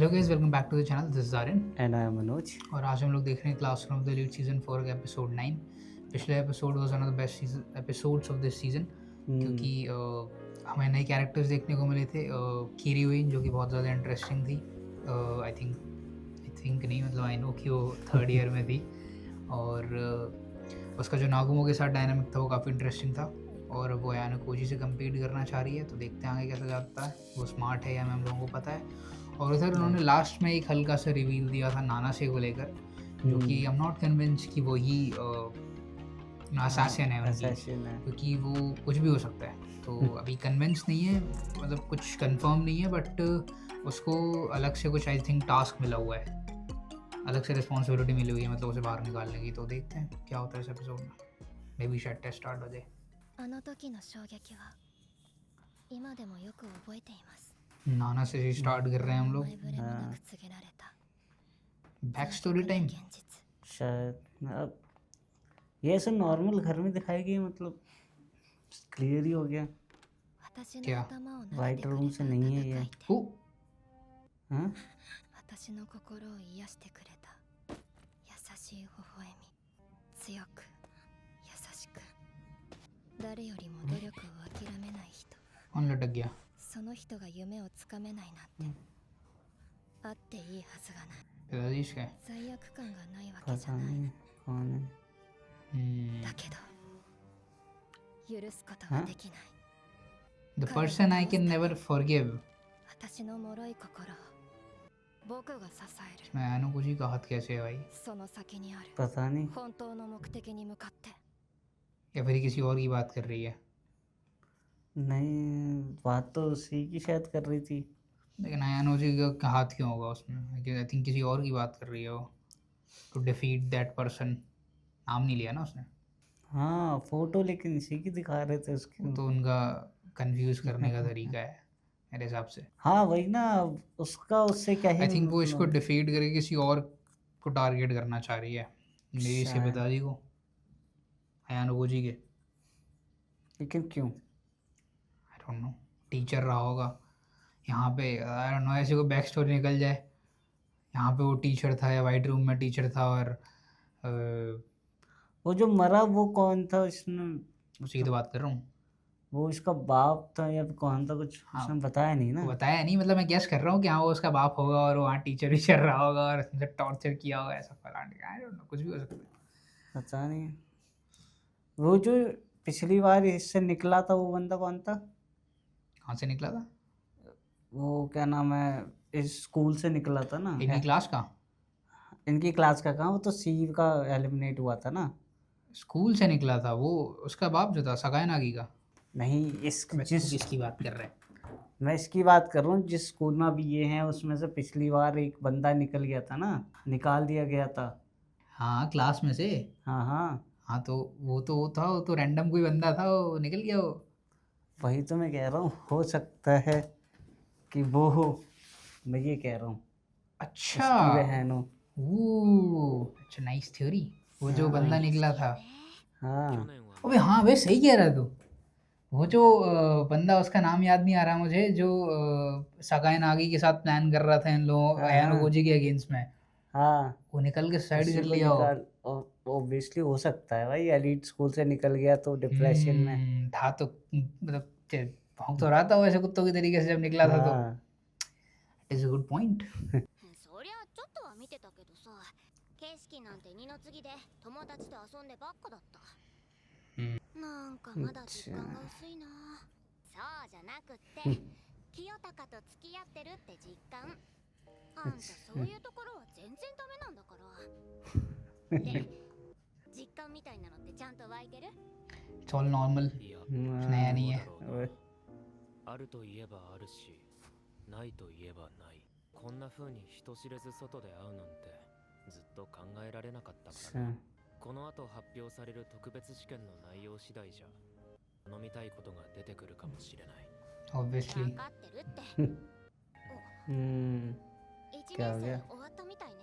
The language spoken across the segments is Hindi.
Hello guys, welcome back to the channel. This is Aryan and I am Manoj. और आज हम लोग देख रहे हैं Classroom of the Elite season 4 का एपिसोड 9। पिछले episode was one of the best episodes of this season क्योंकि हमें नए कैरेक्टर्स देखने को मिले थे। कीरीविन जो कि बहुत ज़्यादा इंटरेस्टिंग थी। आई थिंक नहीं, मतलब आई नो कि वो थर्ड ईयर में थी और उसका जो नागुमो के साथ डायनामिक था वो काफ़ी इंटरेस्टिंग था। और वो यानो कोजी से कम्पीट करना चाह रही है, तो देखते हैं आगे कैसा जाता है। वो स्मार्ट है या हम लोगों को पता है। और उधर उन्होंने लास्ट में एक हल्का सा रिवील दिया था नाना से को लेकर, जो कि आई एम नॉट कन्विंस कि वही असैसिन है उनकी, क्योंकि वो कुछ भी हो सकता है। तो अभी कन्विंस नहीं है, मतलब कुछ कंफर्म नहीं है, बट उसको अलग से कुछ आई थिंक टास्क मिला हुआ है, अलग से रिस्पॉन्सिबिलिटी मिली हुई है, मतलब उसे बाहर निकालने की। तो देखते हैं क्या होता है इस एपिसोड में। मे बी शायद टेस्ट स्टार्ट हो जाए। あの時の衝撃は今でもよく覚えています。 नाना से स्टार्ट कर रहे हैं हम लोग। 前触れもなく告げられた बैक स्टोरी टाइम 残酷な現実。 शायद अब ये ऐसे नॉर्मल घर में दिखाई गई, मतलब क्लियर ही हो गया। 私の क्या? 頭を撫で वाइट てく रूम れ से た नहीं 温 है ये। かい手 ओ हाँ 私の心を癒してくれた優しい微笑み。強く優しく誰よりも努力を諦めない人。 कौन लटक गया? その人が夢をつかめないなんてあっていいはずがない。 पिताजी इसका है। 罪悪感がないわけじ पता ゃない。 नहीं कौन है। だけど許すことはできない。 The person I can never forgive। 私の脆い心を僕が支える。 मैं आनो कुछ का हाथ कैसे है भाई? その先にある पता नहीं। 本当の目的に向かって。 या फिर किसी और की बात कर रही है? नहीं, बात तो उसी की शायद कर रही थी। लेकिन आनो जी का हाथ क्यों होगा उसमें? आई थिंक किसी और की बात कर रही है वो। To defeat that person. नाम नहीं लिया ना उसने। हाँ, फोटो लेकिन इसी की दिखा रहे थे उसकी। वो तो उनका कंफ्यूज करने का तरीका है मेरे हिसाब से। हाँ वही ना, उसका उससे क्या ही आई थिंक वो इसको मतलब। डिफीट करके किसी और को टारगेट करना चाह रही है, मेरी इसके शायद। पिताजी को, आनो जी के। लेकिन क्यों? आई डोंट नो, टीचर रहा होगा यहाँ पे। आई डोंट नो, ऐसे को बैक स्टोरी निकल जाए। यहाँ पे वो टीचर था या वाइट रूम में टीचर था, और वो जो मरा वो कौन था इसमें? उसी की तो बात कर रहा हूँ। वो इसका बाप था या फिर कौन था, कुछ हाँ, उसने बताया नहीं ना। वो बताया नहीं, मतलब मैं गेस कर रहा हूँ कि हाँ वो उसका बाप होगा और वहाँ टीचर भी चल रहा होगा और उसने टॉर्चर किया होगा, ऐसा फलाने। आई डोंट नो, कुछ भी हो सकता है। पता नहीं। वो जो पिछली बार इससे निकला था वो बंदा कौन था? कहाँ से निकला था? वो क्या नाम है, इस स्कूल से निकला था ना। इनकी क्लास का? इनकी क्लास का कहाँ, वो तो सीव का एलिमिनेट हुआ था ना। स्कूल से निकला था वो, उसका बाप जो था सगाई नागी का। नहीं, जिसकी बात कर रहे हैं? मैं इसकी बात कर रहा हूँ जिस स्कूल में अभी ये हैं, उसमें से पिछली बार एक बंदा निकल गया था ना, निकाल दिया गया था। हाँ, क्लास में से। हाँ हाँ, हाँ तो वो था, वो तो रैंडम कोई बंदा था, वो निकल गया वो। वही तो मैं कह रहा हूँ, हो सकता है कि वो हो। मैं ये कह रहा हूँ अच्छा, उसकी बहन हो। अच्छा, नाइस थ्योरी। वो जो बंदा निकला था। हाँ अबे हाँ भाई, सही कह रहा है तू। वो जो बंदा, उसका नाम याद नहीं आ रहा मुझे, जो सगाई नागी के साथ प्लान कर रहा था इन लोगों, हाँ, अयानो हाँ। गोजी के अगेंस्ट में, हाँ, वो निकल के साइड उसी कर को लिया हो। निकाल। ऑब्वियसली हो सकता है भाई, एलीट स्कूल से निकल गया तो डिप्रेशन में। था तो, मतलब भौंक तो रहा था वैसे कुत्तों की तरीके से जब निकला था तो। हाँ it is a good point. そりゃちょっとは見てたけどさ、景色なんて二の次で友達と遊んでばっかだった。なんかまだ実感が薄いな。そうじゃなくって清高と付き合ってるって実感。あんたそういうところは全然ダメなんだから。で、実感みたいなのってちゃんと湧いてる？ it's all normal. いや नया नहीं है। あると言えばあるしないと言えばない。こんな風に人知れず外で会うなんてずっと考えられなかったからな。この後発表される特別試験の内容次第じゃ頼みたいことが出てくるかもしれない。 ऑब्वियसली। 分かってるって。 1 क्या हो 年 गया? 生終わったみたいね。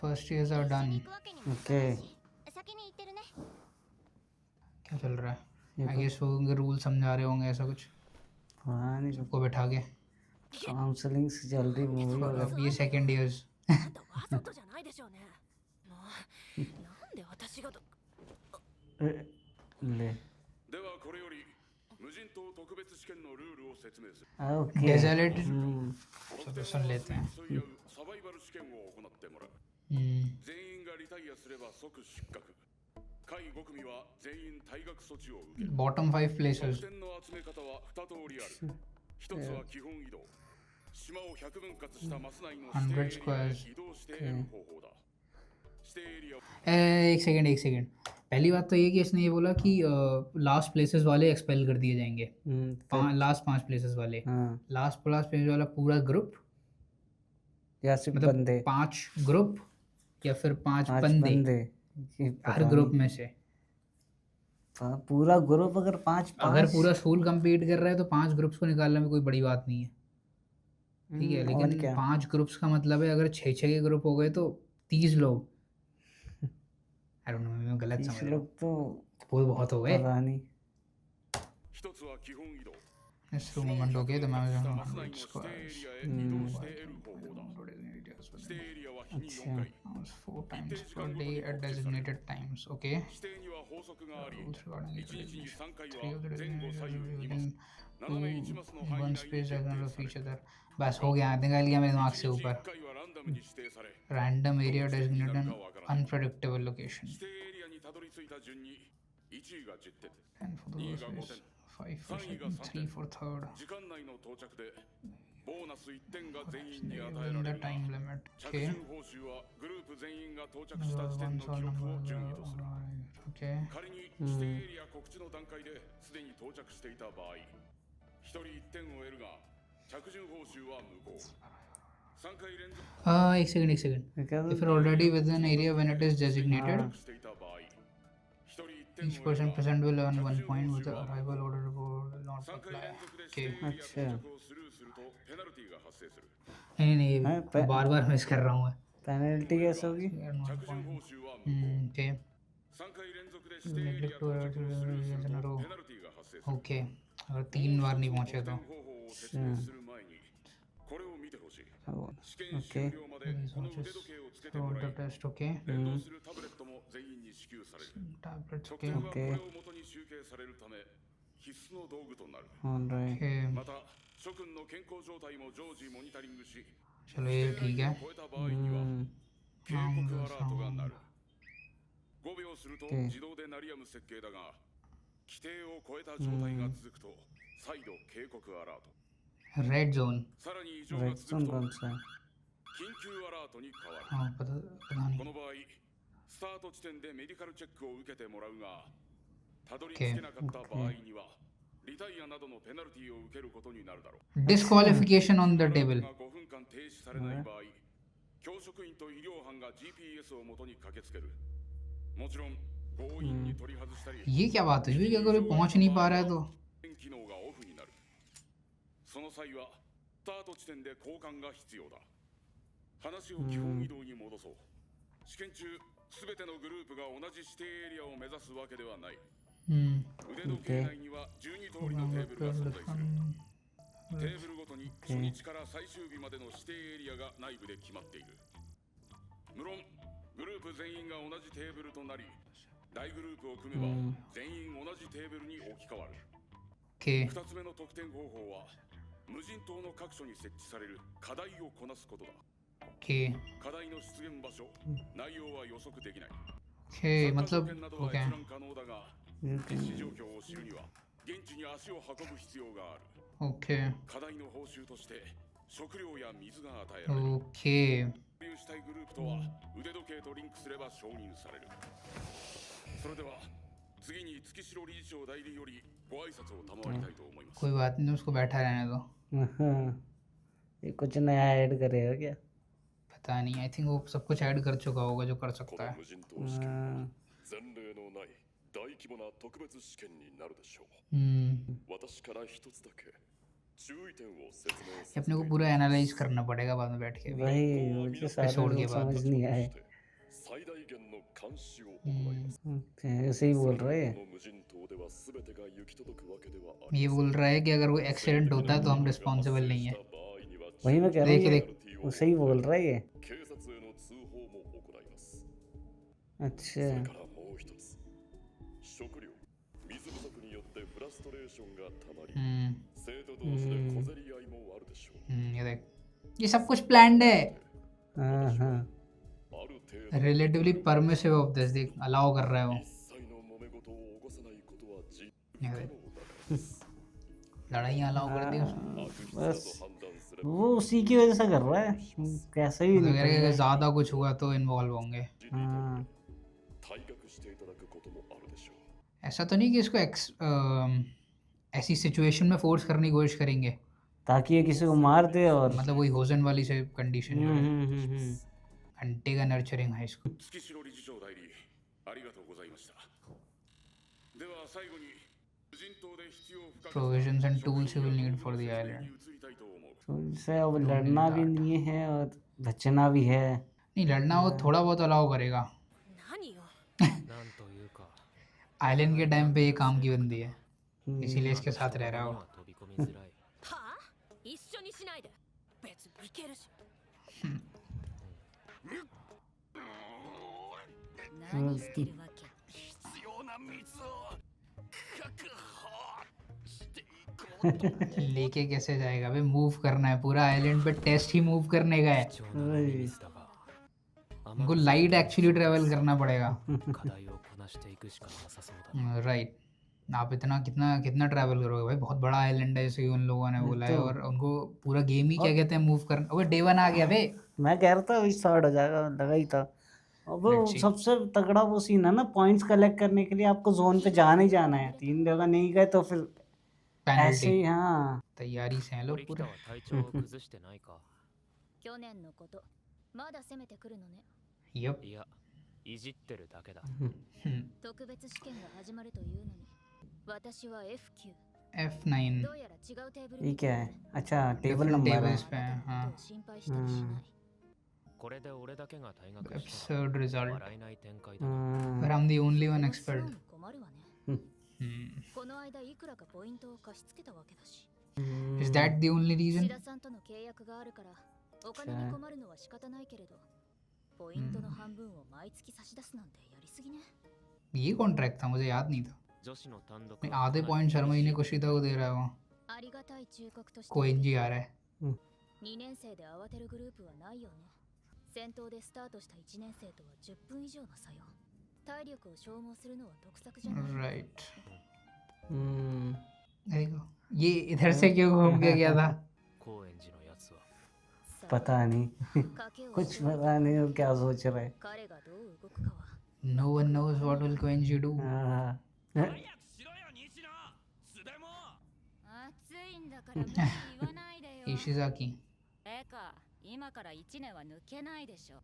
फर्स्ट ईयर्स आर 一緒 डन। に行くわけにもいかないし、先に行ってるね。 क्या चल रहा है? ये आई गेस वो उनके रूल समझा रहे होंगे, ऐसा कुछ हाँ नहीं, सबको बैठा के। काउंसलिंग से चल रही मूवी वगैरह अब ये सेकंड ईयर्स あなたわざとじゃないでしょうね。もうなんで私がと。 ले ではこれより無人島特別試験のルールを説明する。 ओके डेजर्ट 得点 सुन लेते हैं 競い合うサバイバル試験を行ってもらう。 全員がリタイアすれば即失格。下位5組は全員退学措置を受ける。 बॉटम 5 得 प्लेसेस 点の集め方は2通りある。一つは基本移動。島を100分割したマス内の指定エリアへ移動して得る方法だ。指定エリアを एक सेकंड पहली बात तो ये कि इसने ये बोला कि लास्ट प्लेसेस वाले एक्सपेल कर दिए जाएंगे लास्ट 5 प्लेसेस वाले हाँ लास्ट प्लेसेस वाला पूरा ग्रुप या सिर्फ मतलब बंदे 5 ग्रुप या फिर 5 पांच बंदे बंदे ये पता हर ग्रुप में से नहीं। पूरा ग्रुप अगर पांच अगर पूरा स्कूल compete कर रहा है तो 5 ग्रुप्स को निकालना में कोई बड़ी बात नहीं है ठीक है और लेकिन क्या 5 ग्रुप्स का मतलब है अगर 6 के ग्रुप हो गए तो 30 लोग आई डोंट नो मैं गलत 30 समझ रहा लोग हूँ तो वो बहुत हो गए पता नहीं 一つは基本移動。 इस मूवमेंट हो गए तो मैं マス内の指定エリアへ移動して得る方法だ。指定エリアは日に4回。 4 times per day at designated times okay 指定には法則があり、 rules regarding 1日に3回 3 of は the 前後 designated 左右 areas 2マス within 斜め1マスの範囲 one 内に space 限定 diagonal of され each other बस हो गया निकाल गया मेरे दिमाग 1 से 日 ऊपर 1回はランダムに指定され、 random area designated an unpredictable location 指定エリアにたどり着いた順に1位が10点、 10 for the 2位 first が5 place 点、 5 for second 3 for third 時間内の到着でボーナス1点が全員に与え within ら the れる。 time limit 着 okay 順報酬はグループ全員が到着した時点 one の solve 記録を number 順位とする。 okay 仮に指定エリア告知の段階ですでに到着していた場合、1人1点を得るが着順報酬は無効。3回連続 एक सेकंड क्या if you're already within an area when it is designated していた場合、1人1 each 点を得 person るが present will earn 1 point with the arrival order report will not 3回 apply 連続で指定 okay エリア到着をスルーするとペナルティが発生する。 नहीं हाँ, बार बार मिस कर रहा हूँ पेनल्टी कैसे होगी 着順報酬は無効。 okay 3回連続で指定エリア到着をスルーするとペナルティが発生する。 okay अगर 3 बार नहीं पहुंचे तो 方法を説明する前にこれを見てほしい。 試験終了までこの腕時計をつけても roll らい the test okay 連動するタブレットも全員に支給される。 tablets 得 okay 点はこれを元に集計されるため必須の道具となる。 alright okay また諸君の健康状態も常時モニタリングし、 चलो ये ठीक है 超えた場合には警告アラートが鳴る。5秒すると自動で鳴り止む設計だが、規定を超えた状態が続くと再度警告アラート。 रेड जोन さらに異常が रेड 続 जोन くと कौन सा है 緊急アラートに変わる。 हाँ पता こ नहीं の場合、スタート地点でメディカルチェックを受けてもらうが、たどり着けなかった場合には、リタイアなどのペナルティを受けることになるだろう。 disqualification on the アラー table トが5分間停止されない場合、教職員と医療班が GPS を元に駆けつける。もちろん、強引に取り外したり、 ये क्या बात हुई कि अगर कोई पहुंच नहीं पा रहा है तो 機能がオフになる。その際は、スタート地点で交換が必要だ。話を基本移動に戻そう。試験中、すべてのグループが同じ指定エリアを目指すわけではない。腕時計内には12通りのテーブルが存在する。テーブルごとに初日から最終日までの指定エリアが内部で決まっている。無論、グループ全員が同じテーブルとなり、大グループを組めば全員同じテーブルに置き換わる。 okay 2つ目の得点方法は、無人島の各所に設置される課題をこなすことだ。 okay 課題の出現場所、内容は予測できない。 okay 参加条 मतलब 件などは okay 閲覧可能だが、実施状況を知るには現地に足を運ぶ必要がある。 okay 課題の報酬として食料や水が与えられる。 okay 合流したいグループとは腕時計とリンクすれば承認される。それでは次に月城理事長代理よりご挨拶を賜りたいと思います。 कोई बात नहीं उसको बैठा रहने दो ये कुछ नया ऐड करेगा क्या पता नहीं आई थिंक वो सब कुछ ऐड कर चुका होगा जो कर こ सकता の है 無人島試験 हाँ, 前例のない大規模な特別試験になるでしょう。私から一つだけ注意点を説明させて अपने को पूरा एनालाइज करना पड़ेगा बाद में बैठ के वही मुझे सारे एपिसोड के लोग बाद समझ नहीं आए 最大限の監視を行います。 ऐसे ही बोल रहे この無人島では全てが行き届くわけではあ ये りません。 बोल रहा है कि अगर कोई एक्सीडेंट होता है तो हम रिस्पॉन्सिबल नहीं है した場合に वही मैं कह रहा हूँ देख ये देख उसे ही बोल रहा है ये 警察への通報も行います。 अच्छा それからもう一つ、食料、水不足によってフラストレーションがたまり、生徒同士で小競り合いもあるでしょう。 ये देख ये सब कुछ प्लान्ड है हाँ हाँ ある程度 रिलेटिवली परमिसिव ऑफ दिस देख अलाउ कर रहा है वो 一切の揉め事を起こさないことは実 ये 可能 देख だからです。 लड़ाइयाँ अलाउ कर दी उसने 悪質だと判断すれば वो उसी की वजह से कर रहा है कैसे भी तो कह निकल रहे हैं कि जाए। ज्यादा कुछ हुआ तो इन्वॉल्व होंगे हाँ 退学していただくこともあるでしょう。 ऐसा तो नहीं कि इसको ऐसी सिचुएशन में फोर्स करने की कोशिश करेंगे ताकि ये किसी को मार दे और मतलब वही होजन वाली से कंडीशन जो है हम्म। घंटे का nurturing high school 月城理事長代理ありがとうございました。では最後に無人島で必要不可欠な provisions and tools you will need for the に island 移りたいと思う。 तो इससे अब लड़ना भी नहीं है और बचना भी है। नहीं लड़ना वो थोड़ा बहुत अलाउ करेगा 何よなんというか आइलैंड के टाइम पे ये काम की बंदी है इसीलिए इसके साथ रह रहा है वो 飛び込みづらい。はあ一緒にしないで別に行けるし何してるわけ？必要な水を確保していこうと लेके कैसे जाएगा भाई मूव करना है पूरा आइलैंड पे टेस्ट ही मूव करने का है 貴重な飲み水だが उनको लाइट एक्चुअली ट्रेवल करना पड़ेगा 課題をこなしていくしかなさそうだ。 राइट आप इतना कितना कितना ट्रैवल करोगे भाई बहुत बड़ा आइलैंड है इसे उन लोगों ने बोला है तो- और उनको पूरा गेम ही क्या कहते हैं मूव करना अबे डे वन आ गया बे मैं कह रहा था अभी स्टार्ट हो जाएगा लगा ही था। अब Let's see. सबसे तगड़ा वो सीन है ना पॉइंट्स कलेक्ट करने के लिए आपको जोन पे जाना ही जाना है 3 जगह नहीं गए तो फिर ऐसे पेनल्टी ही हाँ तैयारी से हैं लोग 堀 पूरे 北は体調を崩してないか。去年のことまだ責めてくるのね。 यप いや、いじってるだけだ。特別試験が始まるというのに私は F 級 F9 どうやら違うテーブルに ये क्या है अच्छा टेबल Different नंबर है tables पे हैं あなた हाँ のことを心配したりしない。これで俺だけが退学したら absurd result 笑えない展開だな。 but I'm the only one それは expelled 困るわね。 この間いくらかポイントを貸し付けたわけだし。 is that the only 志 reason 田さんとの契約があるからお金に困るのは仕方ないけれどポイントの半分を毎月差し出すなんてやりすぎね。 ये कॉन्ट्रैक्ट था मुझे याद नहीं था 女子の単独 नहीं, आधे पॉइंट शर्मा जी ने कुशिता को दे रहा है वो ありがたい忠告として कोइन जी आ रहा है 2年生で慌てるグループはないよね。戦闘でスタートした1年生とは10分以上の差よ。体力を消耗するのは得策じゃない。 राइट हम्म, देखो ये इधर से क्यों घूम के गया था 高円寺のやつは पता नहीं 賭けを कुछ しよう。 पता नहीं वो क्या सोच रहा है 彼がどう動くかは no one knows what will Koenji do हाँ, 早くしろよ西野素でも暑いんだから無理言わないでよ。 इशिजाकी えか、今から1年は抜けないでしょ。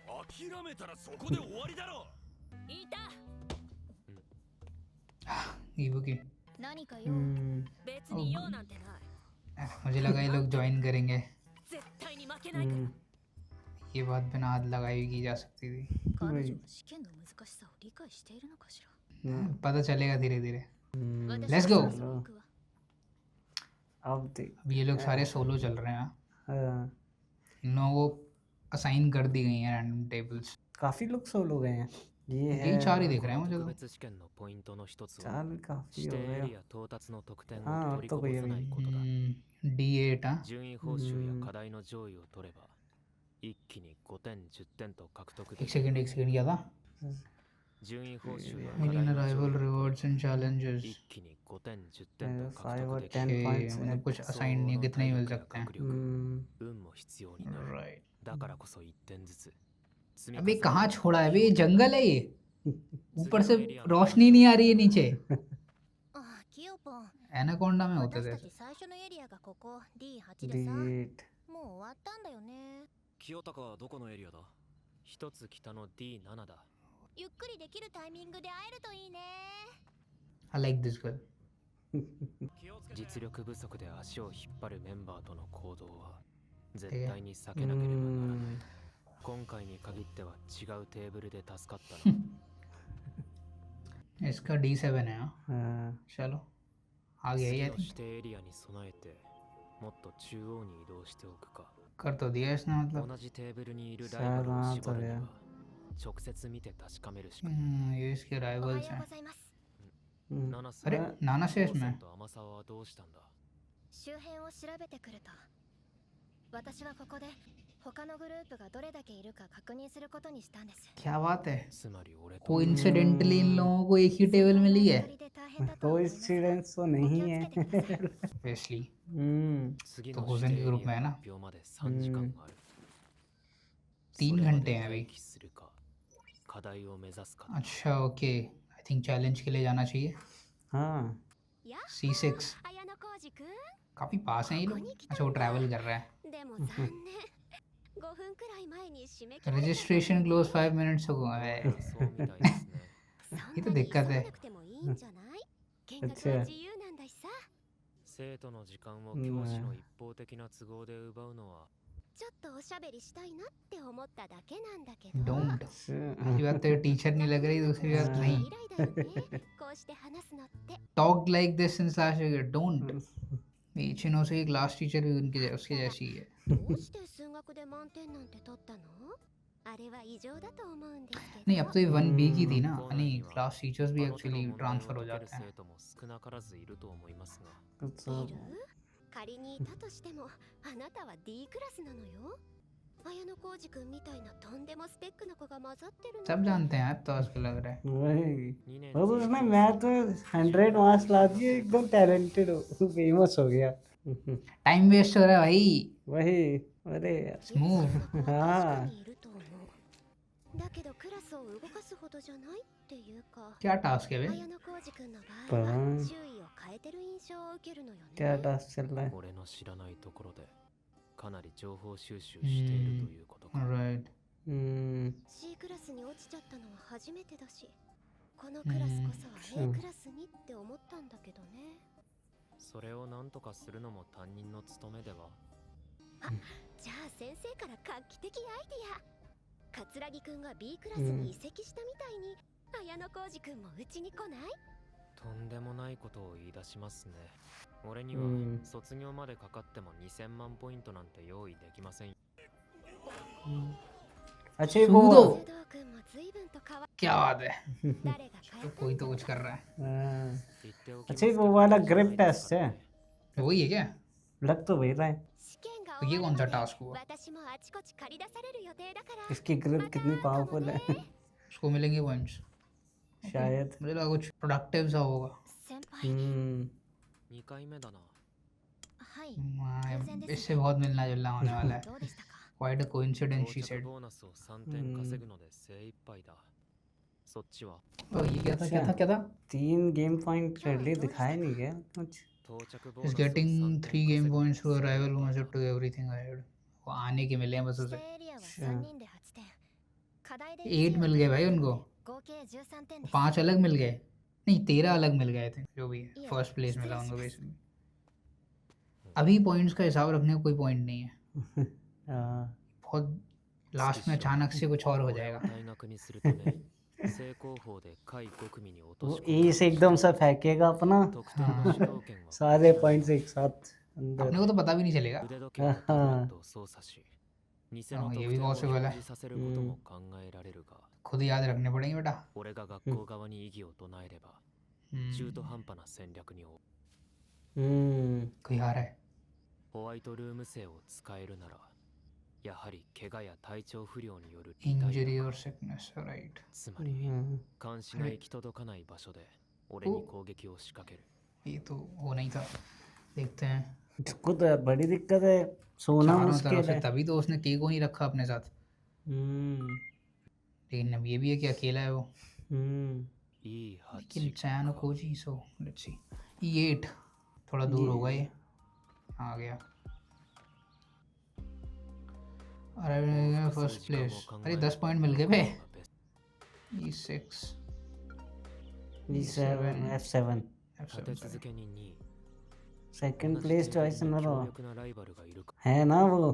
諦めたらそこで終わりだろ。いた。 इबुकी 何か用？ हम्म, 別に用なんてない मुझे लगा ये लोग ज्वाइन करेंगे 絶対に負けないから हम्म, ये बात बिना हाथ लगाई हुई की जा सकती थी 彼女は試験の難しさを理解しているのかしら。 पता चलेगा धीरे धीरे हम्म, Let's go. 私は行くわ。 अब देख अब ये लोग सारे सोलो चल रहे हैं हाँ, इन लोगों को असाइन कर दी गई हैं रैंडम टेबल्स काफी लोग सोलो गए हैं ये यही है 4 ही दिख रहे हैं 特 मुझे 別試験のポイントの一つは चार भी काफी 指 हो 定エ गए リア到達の得点をあー取りこぼさないことだ。 तो D8 हाँ 順位報酬や課題の上位を取れば一気に5点10点と獲得で एक きる。 सेकंड क्या था 順位報酬や課題 million の上 arrival 位を取れば rewards and challenges 一気に5点10点と five 獲 और 得でき 10 る。 पॉइंट्स मतलब कुछ असाइन नहीं है कितने ही मिल सकते हैं 学力 हम्म, 運も必要になる。 राइट だからこそ1点ずつ積み अबे 重ね कहाँ छोड़ा है अबे ये जंगल है ये ऊपर से रोशनी नहीं आ रही है नीचे あ、キヨポン。 एनाकोंडा में होते 私 थे たち最初のエリアがここ D8 でさ。 D8 もう終わったんだよね。清高はどこのエリアだ？一つ北の D7 だ。ゆっくりできるタイミングで会えるといいね。 I like this girl 実力不足で足を引っ張るメンバーとの行動は絶対に避けなければならない。 हम्म, 今回に限っては違うテーブルで助かったな。 इसका D7 है हाँ हाँ, चलो आ गया ये 次 आई の थिंक 指定エリアに備えてもっと中央に移動しておくか。 कर तो दिया इसने मतलब। 同じテーブルにいるライバルを सारा 絞るに तो は है। 直接見て確かめるしか。 ये इसके おはよ राइवल्स う हैं। ございます。 ナナさん、 अरे नाना से 父さ इसमें んと天沢はどうしたんだ。周辺を調べてくると、私はここで他のグループがどれだけいるか確認することにしたんです。 क्या बात है, つまり俺と कोइंसिडेंटली इन लोगों को एक ही टेबल मिली है। 一人で大変だとは思いますが、 कोइंसिडेंस तो नहीं お気を है। つけてください。 Obviously 次 तो の होजन 指 के 定エ ग्रुप リ में ア है ना, 発表まで3時間ある。 3 それまで घंटे हैं अभी। 待機するか課題を目指すか。 अच्छा ओके, आई थिंक चैलेंज के लिए जाना चाहिए। हाँ, C6 綾野浩二くん、 काफी पास हैं ये लोग। अच्छा वो ट्रैवल कर रहा है। でも残念。5分くらい前に締め切られた。 रजिस्ट्रेशन क्लोज 5 minutes ago है। そうみたいですね。そんなにये तो दिक्कत है। 急がなくてもいいんじゃない？見学は自由なんだしさ。生徒の時間を教師の一方的な都合で奪うのはちょっとおしゃべりしたいなって思っただけなんだけど。 Don't। अच्छा, पहली बात तेरे टीचर नहीं लग रही, दूसरी बात नहीं। 以来だよね。こうして話すのって。 Talk like this since last year, don't। ये चिनो से क्लास टीचर भी उनकी उसके जैसी ही है। どうして数学で満点なんて取ったの？あれは異常だと思うんですけど。 नहीं अब तो ये 1B की थी ना, 校内 नहीं には क्लास टीचर्स भी あの手の एक्चुअली 問題を ट्रांसफर हो 解ける जाते हैं। 生徒も少なからずいると思いますが、 अच्छा, いる？仮にいたとしても、あなたは D クラスなのよ。綾野浩二くんみたいなとんでもスペックの子が混ざってるの。 सब जानते हैं अब तो आजकल लग रहा है। वही। 2年 और तो उसने मैथ में 100 मार्क्स ला दिए, एकदम टैलेंटेड हो, फेमस हो गया। टाइम वेस्ट हो रहा है भाई। वही, अरे यार, 優秀な子は हाँ। 確かにいると思う。だけどクラスを動かすほどじゃないっていうか。 क्या टास्क है बे? 綾野浩二くんの場合はうん周囲を変えてる印象を受けるのよね。 क्या टास्क चल रहा है? 俺の知らないところでかなり情報収集しているということか。 Right। C クラスに落ちちゃったのは初めてだし、このクラスこそは A クラスにって思ったんだけどね。それを何とかするのも担任の務めでは。じゃあ先生から画期的アイディア。桂木くんが B クラスに移籍したみたいに、綾野浩二くんもうちに来ない？とんでもないことを言い出しますね。俺には卒業までかかっても2000万ポイントなんて用意できません。 अच्छा, वो सूदो। 須藤くんも随分と変わっ क्या बात है, 誰が変え तो た कोई तो कुछ कर रहा है। हाँ, 言っておきます अच्छा, けど वो वाला ग्रिप टेस्ट है, वही है क्या? लग तो वही रहा है। 試験が तो ये 終わ कौन る सा まで टास्क हुआ? 私もあちこち借り出される予定だから。 इसकी ग्रिप कितनी पावरफुल है। उसको मिलेंगे पॉइंट्स शायद। मुझे लगा कुछ प्रोडक्टिव सा होगा। 先輩。 2回目だな。はい。 इससे बहुत मिलना जुलना होने वाला है। どうでしたか？ Quite a 到 coincidence, she 着 said। ボーナスを3点稼ぐので精一杯だ。そっちは तो ये क्या था क्या था क्या था? 3 गेम पॉइंट रेडी दिखाया नहीं गया कुछ। 到着ボーナ Is スを getting 3 3 点 game 稼ぐの points で to 精一 arrival 杯 bonus だ。 to everything ahead। वो आने के मिले हैं बस 指 उसे। 定エリアはअच्छा 3人で8点。課題で 8 मिल गए भाई उनको। 合計13点です。 5 अलग मिल गए, नहीं 13 अलग मिल गए थे, जो भी है Yeah, फर्स्ट प्लेस मिला still उनको six. बेसिकली। अभी पॉइंट्स का हिसाब रखने का कोई पॉइंट नहीं है, हाँ, बहुत लास्ट में अचानक से कुछ और हो 俺を जाएगा। 退学にするため正攻法で下位5組に落と वो し込む ए से एकदम सा फेंकेगा अपना, 得点の主導権は सारे पॉइंट्स एक साथ अपने अंदर। को तो पता भी नहीं चलेगा। 腕時計とタブレットを操作し偽の得 ये 点 भी を possible 表 है। 示させることも考えられるが、 खुद याद रखने पड़ेंगे बेटा। 俺が学校側に異議を唱えれば中途半端な戦略に कोई हार है। ホワイトルーム生を使えるならやはり怪我や体調不良によるリタイ इंजरी ア और सिकनेस, राइट। つまり監視が行き届かない場所で俺に攻撃を仕掛ける。 ये तो वो नहीं था, देखते हैं। इसको तो यार बड़ी दिक्कत है, सोना चारों मुश्किल तरफ से है। तभी तो उसने के को नहीं रखा अपने साथ, लेकिन अब ये भी है कि अकेला है वो। いい लेकिन 8 चैनो Cozi, so let's see. E8 थोड़ा दूर होगा ये। आ गया। अरे फर्स्ट प्लेस, अरे 10 पॉइंट मिल गए बे। E6 E7 F7 立て続けに2位 second place choice न 強 रहो 力なライバルがいるか。 है ना वो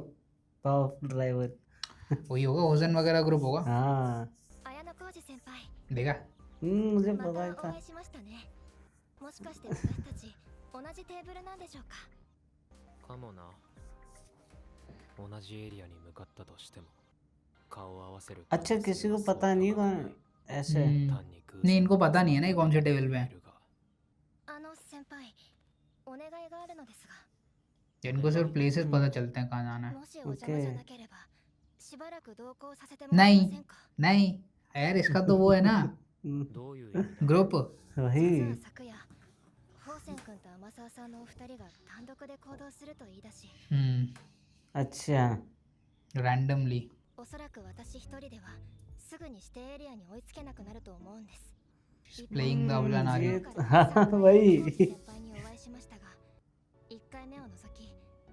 पावरफुल ड्राइवर। वही होगा, होजन वगैरह ग्रुप होगा। हाँ, 綾野浩二先輩。 देखा? मुझे ま पता ही たお था। 会いしましたね。もしかして私たち同じテーブルなんでしょうか？かもな。同じエリアに向かったとしても顔を合わせる अच्छा किसी को पता नहीं कौन ऐसे नहीं, इनको पता नहीं है ना ये कौन से टेबल पे है। 先輩お願いがあるのですが इनको सिर्फ प्लेसेस पता चलते हैं कहाँ जाना है। もしお邪魔じゃなければしばらく同行させてもらえませんか नहीं यार, इसका तो वो है ना どういう意味だ ग्रुप। 実は वही 昨夜ホウセン君と天沢さんのお二人が単独で行動すると言い出し अच्छा रैंडमली おそらく私一人ではすぐに指定エリアに追いつけなくなると思うんです प्लेइंग द अबला नारी। वही 先輩にお会いしましたが1回目を除き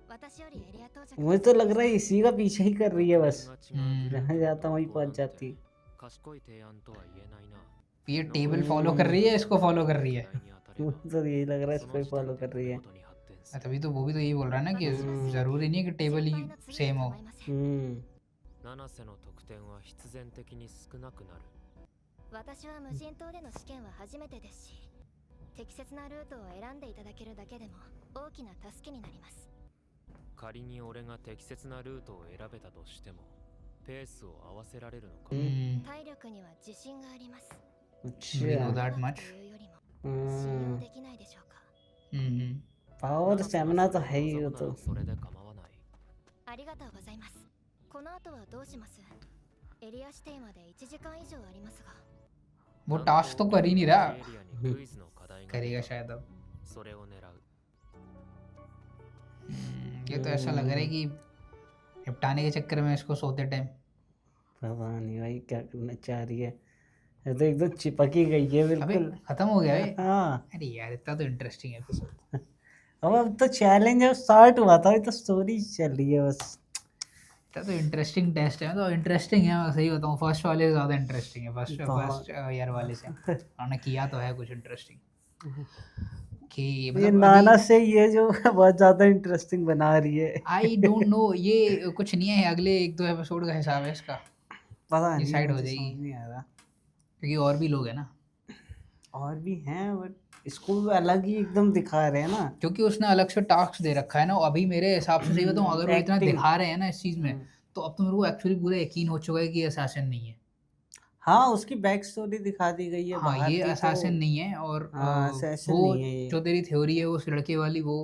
私よりエリア到着 मुझे तो लग रहा है इसी का पीछे ही कर रही है बस が違う जहाँ जाता वहीं पहुंच जाती 賢い提案とは言えないな。 ये टेबल फॉलो कर रही है, इसको फॉलो कर रही है। 題に当たれば मुझे तो यही लग रहा है そ इसको の ही 時 फॉलो 点 कर で रही है 物事に発展する。 तभी तो वो भी तो यही बोल रहा है ना कि जरूरी नहीं कि टेबल ही सेम हो। 七瀬の得点は必然的に少なくなる。私は無人島での試験は初めてですし適切なルートを選んでいただけるだけでも大きな助けになります。仮に俺が適切なルートを選べたとしてもペースを合わせられるのか。体力には自信があります。 We know that much. というよりも信用できないでしょうか。 power stamina तो है ही वो तो それで構わない。ありがとうございます。この後はどうします？エリア指定まで1時間以上ありますが。 वो टास्क तो कर ही नहीं रहा। エリアにクイズの課題が करेगा शायद अब। それを狙う。 ये तो ऐसा लग रहा है कि निपटाने के चक्कर में इसको सोते टाइम पता नहीं भाई क्या करना चाह रही है ये तो एकदम चिपक ही गई है अबे बिल्कुल खत्म हो गया है। हाँ अरे यार इतना तो इंटरेस्टिंग एपिसोड। अब तो चैलेंज जब स्टार्ट हुआ था तो स्टोरी चल रही है बस इतना तो इंटरेस्टिंग टेस्ट है, तो इंटरेस्टिंग है, मैं सही बताऊँ। फर्स्ट वाले ज़्यादा इंटरेस्टिंग है, फर्स्ट ईयर वाले से उन्होंने किया तो है कुछ इंटरेस्टिंग कि ये मतलब नाना से ये जो बहुत ज्यादा इंटरेस्टिंग बना रही है आई डोंट नो, ये कुछ नहीं है, अगले 1-2 एपिसोड का हिसाब है इसका, पता नहीं डिसाइड हो मुझे जाएगी। समझ नहीं आ रहा क्योंकि और भी लोग हैं ना, और भी हैं बट इसको अलग ही एकदम दिखा रहे हैं ना क्योंकि उसने अलग से टास्क दे रखा है ना। अभी मेरे हिसाब से सही बताऊँ, अगर वो इतना Acting. दिखा रहे हैं ना इस चीज़ में, तो अब तो मेरे को एक्चुअली पूरा यकीन हो चुका है कि ये असैसिन नहीं है। हाँ उसकी बैक स्टोरी दिखा दी गई है हाँ बाहर ये की तो असैसिन नहीं है, और हाँ, assassin वो नहीं है ये। जो तेरी थ्योरी है उस लड़के वाली, वो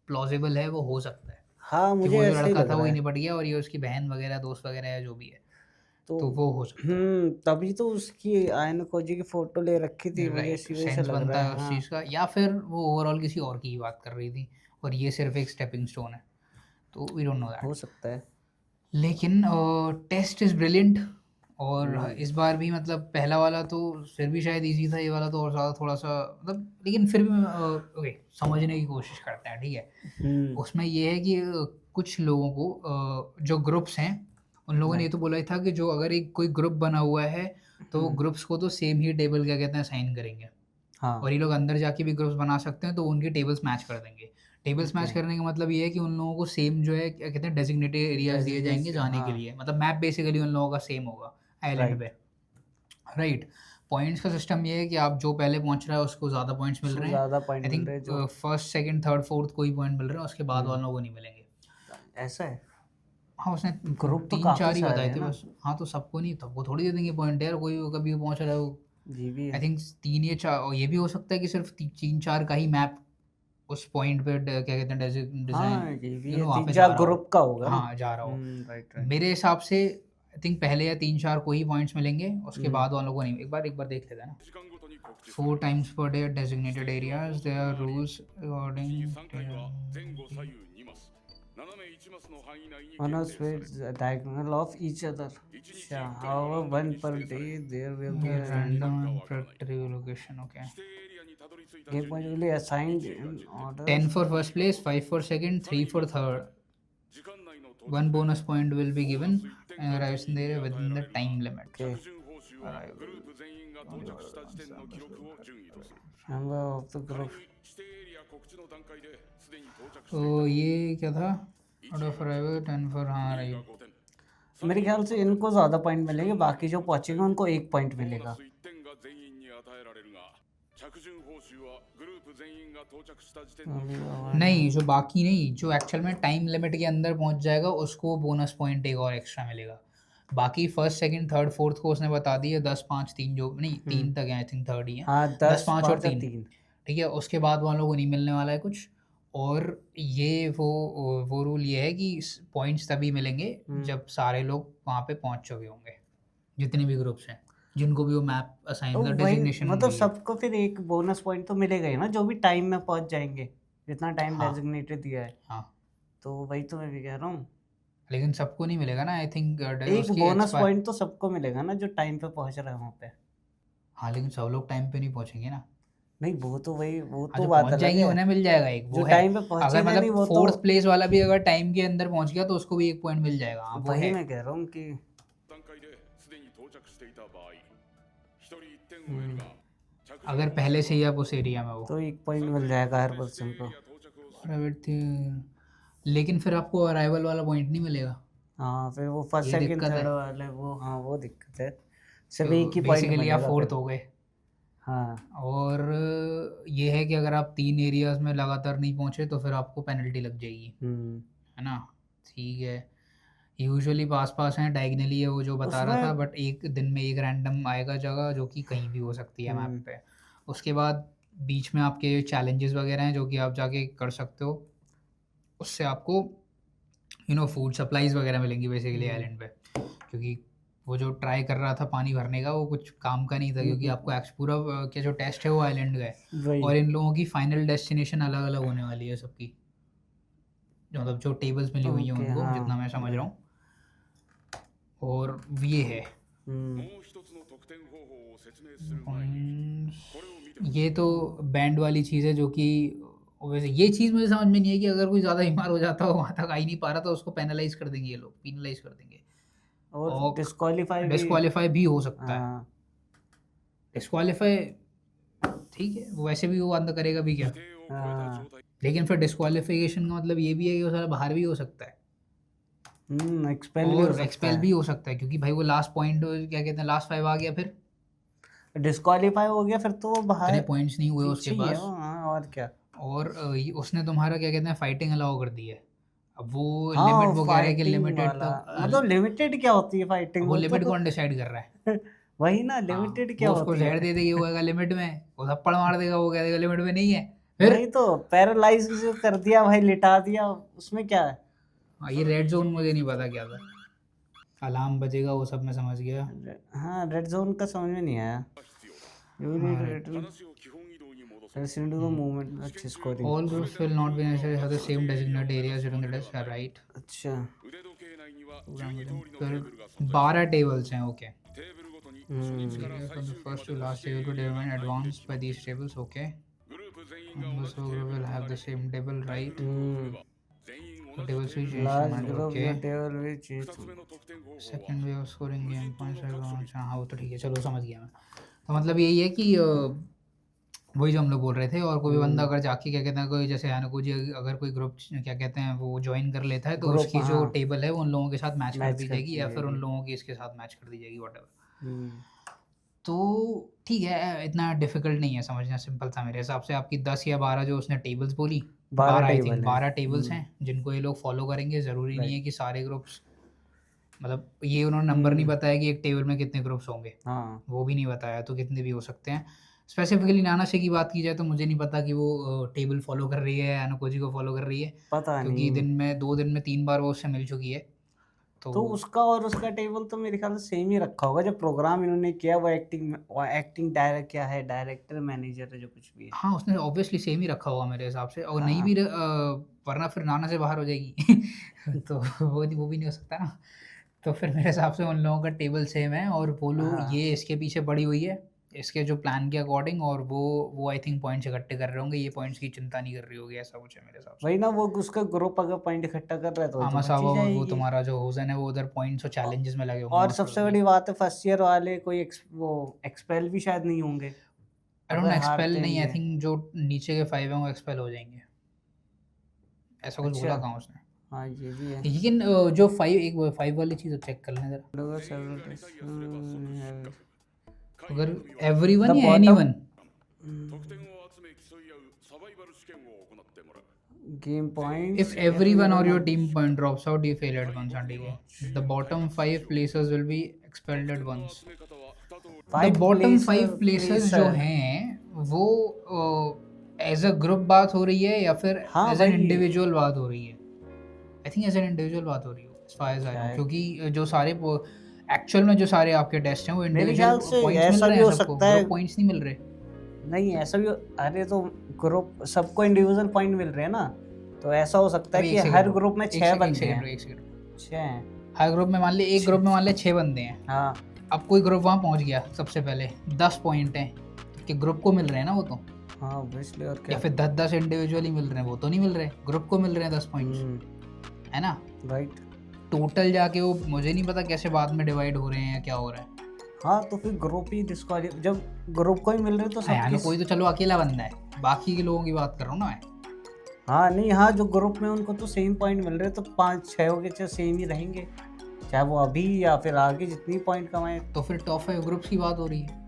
प्लॉजिबल है, वो हो सकता है हाँ कि मुझे वो जो ऐसा ही लड़का लग था वो रहा ही है निपट गया और ये उसकी बहन वगैरह, दोस्त वगैरह है जो भी है, तो तो वो हो सकता है। तभी तो उसकी आयन खोजी की फोटो ले रखी थी मुझे राइट, इसी वजह से सेंस लग बनता रहा है है उस हाँ चीज़ का, या फिर वो ओवरऑल किसी और की ही बात कर रही थी और ये सिर्फ एक स्टेपिंग स्टोन है, तो वी डोंट नो दैट। हो सकता है लेकिन टेस्ट इज़ ब्रिलियंट, और इस बार भी मतलब पहला वाला तो फिर भी शायद इजी था, ये वाला तो और ज़्यादा थोड़ा सा मतलब, लेकिन फिर भी ओके समझने की कोशिश करते हैं, ठीक है। उसमें ये है कि कुछ लोगों को जो ग्रुप्स हैं उन लोगों ने ये तो बोला ही था कि जो अगर एक कोई ग्रुप बना हुआ है तो ग्रुप्स को तो सेम ही टेबल क्या कहते हैं साइन करेंगे, हाँ और ये लोग अंदर जाके भी ग्रुप्स बना सकते हैं, तो उनके टेबल्स मैच कर देंगे। टेबल्स मैच करने का मतलब ये है कि उन लोगों को सेम जो है क्या कहते हैं डेजिग्नेटेड एरियाज दिए जाएंगे जाने के लिए, मतलब मैप बेसिकली उन लोगों का सेम होगा आइलैंड पे, राइट। पॉइंट्स का सिस्टम ये है कि आप जो पहले पहुंच रहा है उसको ज़्यादा पॉइंट्स मिल रहे हैं। ज्यादा पॉइंट आई मिल थिंक रहे हैं जो फर्स्ट सेकंड थर्ड फोर्थ को ही पॉइंट मिल रहे हैं, उसके बाद वालों को नहीं मिलेंगे। ऐसा है हाँ उसने ग्रुप तो 3-4 काफी ही सारे बताए हैं थे ना। बस। हाँ तो सबको नहीं, तो वो थोड़ी दे देंगे पॉइंट यार, कोई कभी पहुंच रहा है वो। जी भी आई थिंक 3 या 4, और ये भी हो सकता है कि सिर्फ 3-4 का ही मैप उस पॉइंट पे क्या कहते हैं हाँ डिजाइन, ये भी you know, है वहाँ पे 3-4 जा रहा हो। ग्रुप का होगा ना हाँ जा रहा हो। राइट मेरे हिसाब से आई थिंक पहले या 3-4 को ही पॉइंट्स मिलेंगे, उसके बाद वालों को नहीं। एक बार देख लेते हैं ना। 時間ごとに告知 4 times per day at designated areas, there are rules 次 regarding 3回は前後左右2マス斜め1マスの範囲内に on 限 a 定される space diagonal of each other 1日 अच्छा 1回 however は one に per 指定され day る there will be a random random and predictable location. Okay. 指定エリアにたどり着いた game 順 point に will be assigned in order 10 for first place, 5 for second, 3 for third. 時間内の到 One 着 bonus point will be given and arrives in the area within the time limit. okay 着順報酬はグループ全員が到着した時点の記録を順位とする member of the 仮に group 指定エリア告知の段階ですでに到着して तो ये क्या था? Out of arrival 10 for, हाँ い right. た5点 मेरे ख्याल से इनको ज्यादा पॉइंट मिलेंगे बाकी जो पहुंचेंगे उनको 1 पॉइंट ボーナ मिलेगा ス1点が全員に与えられるが着着順報酬はグループ全員が到着した時点の अभी और नहीं, जो बाकी नहीं, जो एक्चुअल में टाइम लिमिट के अंदर पहुंच जाएगा उसको बोनस पॉइंट एक और एक्स्ट्रा मिलेगा। बाकी फर्स्ट सेकंड थर्ड फोर्थ को उसने बता दिया 10 5 3 जो नहीं 3 तक है, आई थिंक थर्ड ही है। हाँ 10 10 5 और 5 और 3 3 ठीक है, उसके बाद वालों को नहीं मिलने वाला है कुछ। और ये वो रूल ये है कि पॉइंट्स तभी मिलेंगे जब सारे लोग वहाँ पे पहुँच चुके होंगे, जितने भी ग्रुप्स हैं जिनको भी वो मैप असाइन तो द वही डेजिग्नेशन मतलब सबको फिर एक बोनस पॉइंट तो मिलेगा ही ना, जो भी टाइम में पहुंच जाएंगे, जितना टाइम हाँ। डेजिग्नेटेड दिया है। हाँ, तो वही तो मैं भी कह रहा हूँ, लेकिन सबको नहीं मिलेगा ना, आई थिंक एक बोनस पॉइंट तो सबको मिलेगा ना जो टाइम पे पहुंच रहे हैं वहाँ पे। हाँ, लेकिन सब लोग टाइम पे नहीं पहुँचेंगे ना। नहीं वो तो वही, वो हाँ, तो जो बात पहुंच अलग जाएंगे है। उन्हें मिल जाएगा एक, जो वो है। टाइम पे अगर पहुंचेगा नहीं मतलब वो फोर्थ तो प्लेस वाला भी अगर टाइम के अंदर पहुंच गया तो उसको भी एक पॉइंट मिल जाएगा। हाँ, वो वही है। मैं कह रहा हूँ कि 段階ですでに到着していた場合1人1点を得るが着順 अगर पहले से ही आप उस एरिया में हो। तो एक पॉइंट मिल जाएगा हर पर्सन को। 到着をする Private thing- लेकिन फिर आपको अराइवल वाला पॉइंट नहीं मिलेगा। हाँ फिर वो फर्स्ट ये सेकंड दिक्कत थर्ड है। वाले वो, हाँ वो दिक्कत है, सिर्फ तो एक ही पॉइंट बेसिकली आप मिलेगा फोर्थ फिर। हो गए। हाँ और ये है कि अगर आप 3 एरियाज में लगातार नहीं पहुंचे तो फिर आपको पेनल्टी लग जाएगी, है ना। ठीक है, यूजुअली पास हैं, डायगनली है वो जो बता रहा था, उसमें बट एक दिन में एक रैंडम आएगा जगह जो कि कहीं भी हो सकती है मैप पे। उसके बाद बीच में आपके चैलेंजेस वगैरह हैं जो कि आप जाके कर सकते हो, उससे आपको फूड सप्लाईज वगैरह मिलेंगी बेसिकली आइलैंड पे। क्योंकि वो जो ट्राई कर रहा था पानी भरने का वो कुछ काम का नहीं था, क्योंकि आपको पूरा क्या जो टेस्ट है वो आइलैंड का है। वही और इन लोगों की फाइनल डेस्टिनेशन अलग अलग होने वाली है सबकी, मतलब जो टेबल्स मिली हुई हैं ओके, उनको, हाँ, जितना मैं समझ रहा हूँ। और ये है もう一つの得点方法を説明する前にこれを見てほしい ये तो बैंड वाली चीज़ है जो कि वैसे ये चीज़ मुझे समझ में नहीं है कि अगर कोई ज़्यादा बीमार हो जाता हो वहाँ तक आ ही नहीं पा रहा तो उसको पेनलाइज कर देंगे ये लोग, पीनलाइज कर देंगे। और डिस्क्वालीफाई डिस्क्वालीफाई भी हो सकता है। हाँ डिस्क्वालीफाई ठीक है, वो वैसे भी वो बंद करेगा भी क्या। 規定を超えた状態 लेकिन फिर डिस्क्वालिफिकेशन का मतलब ये भी है कि वो सारा बाहर भी हो सकता है एक्सपेल भी हो और सकता एक्सपेल भी हो सकता है, क्योंकि भाई वो लास्ट पॉइंट क्या कहते हैं लास्ट 5 आ गया, फिर है, डिस्क्वालीफाई हो गया फिर तो वो बाहर इतने पॉइंट्स नहीं हुए उसके पीछे ही है पास। वो, हाँ और क्या। और उसने तुम्हारा क्या कहते हैं फाइटिंग अलाउ कर दी है। अब वो हाँ लिमिट वो कह रहा है कि fighting लिमिटेड वाला, तक, मतलब लिमिटेड क्या होती है फाइटिंग? वो लिमिट कौन डिसाइड कर रहा है। वही ना, लिमिटेड क्या वो उसको होती जहर है? दे देगी, वो कहेगा लिमिट में, वो थप्पड़ मार देगा, वो कह देगा लिमिट में नहीं है। फिर वही तो पैरालाइज कर दिया भाई, लिटा दिया, उसमें क्या है? हाँ, ये रेड जोन मुझे नहीं पता क्या था। अलार्म बजेगा वो सब मैं समझ गया। हाँ रेड जोन का समझ में नहीं आया। が必要だ You need red zone. 話を基本移動に戻す Let's into the movement. अच्छी scoring. All groups will not be necessarily have the same designated areas during the test, right? अच्छा 腕時計内には12通りのテーブルが存在 12 tables हैं, okay. テーブルごとに初日から From 最 the 終日 first to までの last 指定 table to を determine advanced by these tables, okay. グループ全員が Members 同 of じ the テー group ブル will に have な the り same table, right? 全員 The 同 table じテーブ switch ルに last 1, group okay. में टेबल भी चीज 2つ目の得点方法 Second は way of scoring game points like अच्छा हाँ वो तो ठीक है, चलो समझ गया मैं। तो मतलब यही है कि वही जो हम लोग बोल रहे थे। और कोई भी बंदा अगर जाके क्या कहते हैं कोई जैसे यानको जी अगर कोई ग्रुप क्या कहते हैं वो ज्वाइन कर लेता है तो Group, उसकी जो हाँ। टेबल है वो उन लोगों के साथ मैच कर Match दी कर जाएगी दी या फिर उन जाएगी। लोगों की इसके साथ मैच कर दी जाएगी वॉटेवर। तो ठीक है, इतना डिफिकल्ट नहीं है समझना, सिंपल था मेरे हिसाब से। आपकी 10 या 12 जो उसने टेबल्स बोली, 12 आई table थिंक हैं। 12 टेबल्स हैं जिनको ये लोग फॉलो करेंगे। ज़रूरी नहीं है कि सारे ग्रुप्स, मतलब ये उन्होंने नंबर नहीं बताया कि एक टेबल में कितने ग्रुप्स होंगे, हाँ वो भी नहीं बताया, तो कितने भी हो सकते हैं। स्पेसिफिकली नाना से की बात की जाए तो मुझे नहीं पता कि वो टेबल फॉलो कर रही है या अनुकोजी को फॉलो कर रही है, पता क्योंकि नहीं। दिन में 2 दिन में 3 बार वो उससे मिल चुकी है। तो उसका और उसका टेबल तो मेरे ख्याल से सेम ही रखा होगा। जो प्रोग्राम इन्होंने किया वो एक्टिंग डायरेक्ट क्या है, डायरेक्टर मैनेजर है जो कुछ भी है। हाँ, उसने ऑब्वियसली सेम ही रखा होगा मेरे हिसाब से। और हाँ। नहीं भी वरना फिर नाना से बाहर हो जाएगी तो वो भी नहीं हो सकता ना। तो फिर मेरे हिसाब से उन लोगों का टेबल सेम है और वो लोग हाँ। ये इसके पीछे पड़ी हुई है इसके जो प्लान के अकॉर्डिंग, और वो आई थिंक पॉइंट्स इकट्ठे कर रहे होंगे। ये पॉइंट्स की चिंता नहीं कर रही होगी, ऐसा कुछ है मेरे हिसाब से। वही ना, वो उसका ग्रुप अगर पॉइंट इकट्ठा कर रहा है तो वो तो आमासावा बची और वो जाएगी। तुम्हारा जो होजन है वो उधर पॉइंट्स और चैलेंजेस में लगे होंगे। और सबसे बड़ी बात है फर्स्ट ईयर वाले कोई वो एक्सपेल भी शायद नहीं होंगे। आई डोंट नो, अगर एक्सपेल हारते नहीं, आई हैं। थिंक जो नीचे के 5 हैं वो एक्सपेल हो जाएंगे, ऐसा कुछ बोला अच्छा। कहाँ उसने। हाँ ये भी है। लेकिन जो 5 वाली चीज़ चेक कर लें जरा, अगर एवरीवन या anyone, 得点を集め競い合うサバイバル試験を行ってもらう。 game point If everyone or your team point drops out, you fail at once. The bottom 5 places will be expelled at once. 集め方は2通り。 The bottom 5 places जो हैं वो एज अ ग्रुप बात हो रही है या फिर हाँ एज एन भाई। इंडिविजुअल बात हो रही है? I think as an individual बात हो रही है as far as I know, क्योंकि जो सारे एक्चुअल में जो सारे आपके टेस्ट हैं वो मेरे इंडिविजुअल ख्याल से पॉइंट्स मिल ऐसा रहे भी हैं हो सबको, सकता है। ग्रुप पॉइंट्स नहीं मिल रहे। नहीं ऐसा भी अरे तो ग्रुप सबको इंडिविजुअल पॉइंट मिल रहे हैं ना, तो ऐसा हो सकता है अभी कि एक सेकंड हर रुको, ग्रुप में एक 6 सेकंड, बंदे एक हैं। सेकंड, एक सेकंड। 6 हैं। हर ग्रुप में मान ले एक ग्रुप में मान ले 6 बंदे हैं। हाँ अब कोई ग्रुप वहाँ पहुँच गया सबसे पहले, 10 पॉइंट हैं कि ग्रुप को मिल रहे हैं ना वो तो, हाँ ऑब्वियसली। और या क्या। फिर 10-10 इंडिविजुअली मिल रहे हैं, वो तो नहीं मिल रहे, ग्रुप को मिल रहे हैं 10 पॉइंट्स, है ना? राइट। टोटल जाके वो मुझे नहीं पता कैसे बाद में डिवाइड हो रहे हैं या क्या हो रहा है। हाँ तो फिर ग्रुप ही डिस्क्वालीफाई, जब ग्रुप को ही मिल रहे तो हाँ, सब कोई तो चलो अकेला बंदा है, बाकी के लोगों की बात कर रहा हूँ ना मैं। हाँ नहीं हाँ जो ग्रुप में उनको तो सेम पॉइंट मिल रहे, तो 5-6 हो गए, चाहे सेम ही रहेंगे, चाहे वो अभी या फिर आगे जितनी पॉइंट कमाए। तो फिर टॉप 5 ग्रुप्स की बात हो रही है,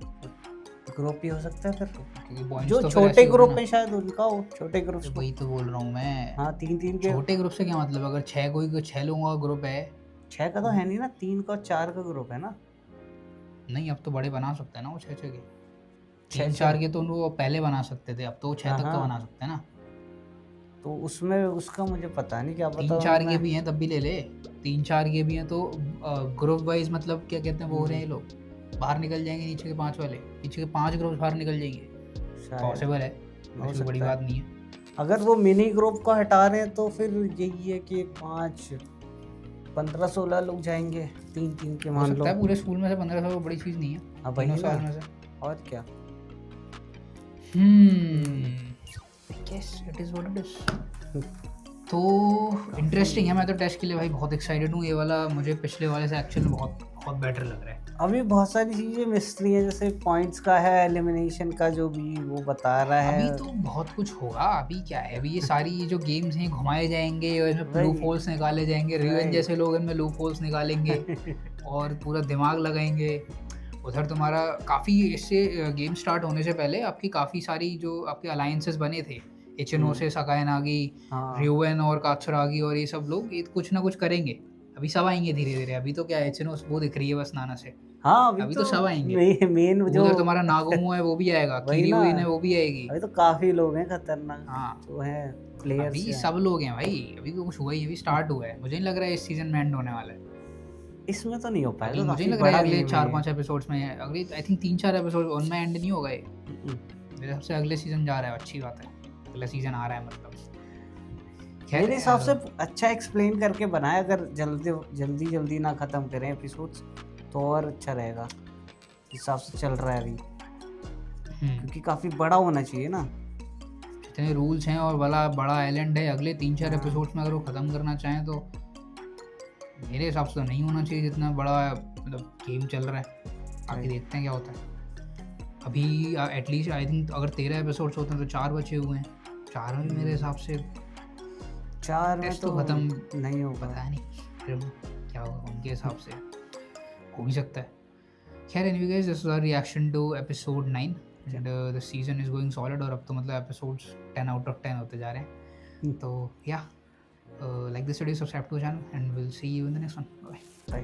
ग्रुप ही हो सकता है फिर, क्योंकि points जो तो फिर ऐसे छोटे ही हो ग्रुप रहे में शायद उनका हो, छोटे ग्रुप ना। को। वही तो बोल रहा हूँ मैं। हाँ 3-3 के। छोटे ग्रुप से क्या मतलब, अगर 6 लोगों का ग्रुप है, 6 का तो है नहीं ना, 3 का 4 का ग्रुप है ना। नहीं अब तो बड़े बना सकते हैं ना वो 6 के, 6-4 3-4 के तो वो पहले बना सकते थे, अब तो 6 तक तो हाँ। बना सकते हैं ना। तो उसमें उसका मुझे पता नहीं, क्या पता 3-4 के उन्होंने- भी हैं तब भी ले ले, 3-4 के भी हैं तो ग्रुप वाइज मतलब क्या कहते हैं वो हो रहे हैं ये लोग, बाहर निकल जाएंगे नीचे के 5 वाले, नीचे के 5 ग्रुप बाहर निकल जाएंगे, शायद पॉसिबल है, हो कोई बड़ी सकता है। बात नहीं है। अगर वो मिनी ग्रुप को हटा रहे हैं तो फिर यही है कि 15-16 लोग जाएंगे, 3-3 के हो मान लो। सकता है पूरे स्कूल में से 1500 वो बड़ी चीज़ नहीं है, हाँ भाई तीनों साल ना, में से। और क्या। I guess it is what it is. तो इंटरेस्टिंग है, मैं तो टेस्ट के लिए भाई बहुत एक्साइटेड हूँ। ये वाला मुझे पिछले वाले से एक्चुअली बहुत बहुत बेटर लग रहा है। अभी बहुत सारी चीजें मिस्ट्री है, जैसे पॉइंट्स का है, एलिमिनेशन का जो भी वो बता रहा है। अभी तो बहुत कुछ होगा, अभी क्या है, अभी ये सारी ये जो गेम्स हैं घुमाए जाएंगे और इसमें लूप होल्स निकाले जाएंगे, रिवेंज जैसे लोग इनमें लूप होल्स निकालेंगे और पूरा दिमाग लगाएंगे। उधर तुम्हारा काफ़ी इससे गेम स्टार्ट होने से पहले आपकी काफ़ी सारी जो आपके अलायंसेस बने थे, एचएनओ से सकाय नागी, हाँ रियोवन और कात्सुरागी और ये सब लोग, ये कुछ ना कुछ करेंगे। अभी सब आएंगे धीरे धीरे, अभी तो क्या एचएनओ वो दिख रही है बस नाना से, हाँ अभी तो सब आएंगे। मेन जो उधर तुम्हारा नागोमो है वो भी आएगा, वही ना। किरीउइन है वो भी आएगी। अभी तो काफी लोग हैं खतरनाक, हाँ तो हैं प्लेयर्स अभी हैं। सब लोग हैं भाई, अभी तो कुछ हुआ ही, अभी स्टार्ट हुआ है। मुझे नहीं लग रहा है इस सीजन में एंड होने वाला है, इसमें तो नहीं हो अभी पाएगा, मुझे काफी नहीं लग रहा है बड़ा अगले गेम है 4-5 एपिसोड्स में, अगले आई थिंक 3-4 एपिसोड उनमें एंड नहीं होगा ये। ये। मेरे हिसाब से अगले सीजन जा रहा है, अच्छी बात है, अगला सीजन आ रहा है मतलब। मेरे हिसाब से अच्छा एक्सप्लेन करके बनाया, अगर जल्दी ना खत्म करें एपिसोड्स तो और अच्छा रहेगा, हिसाब से चल रहा है अभी, क्योंकि काफी बड़ा होना चाहिए ना। इतने रूल्स हैं और बड़ा बड़ा आइलैंड है, अगले 3-4 एपिसोड्स में अगर वो ख़त्म करना चाहें तो मेरे हिसाब से तो नहीं होना चाहिए जितना बड़ा मतलब गेम चल रहा है। आगे देखते हैं क्या होता है। अभी एटलीस्ट आई थिंक अगर 13 एपिसोड्स होते हैं तो 4 बचे हुए हैं, 4 में भी मेरे हिसाब से 4 में टेस्ट तो तो खत्म नहीं होगा, पता नहीं फिर क्या होगा, उनके हिसाब से हो भी सकता है। खैर anyway guys, this was our reaction to episode 9 and the season is going solid, और अब तो मतलब एपिसोड्स 10 आउट ऑफ 10 होते जा रहे हैं। तो या like this video, subscribe to channel and will see you in the next one. Bye.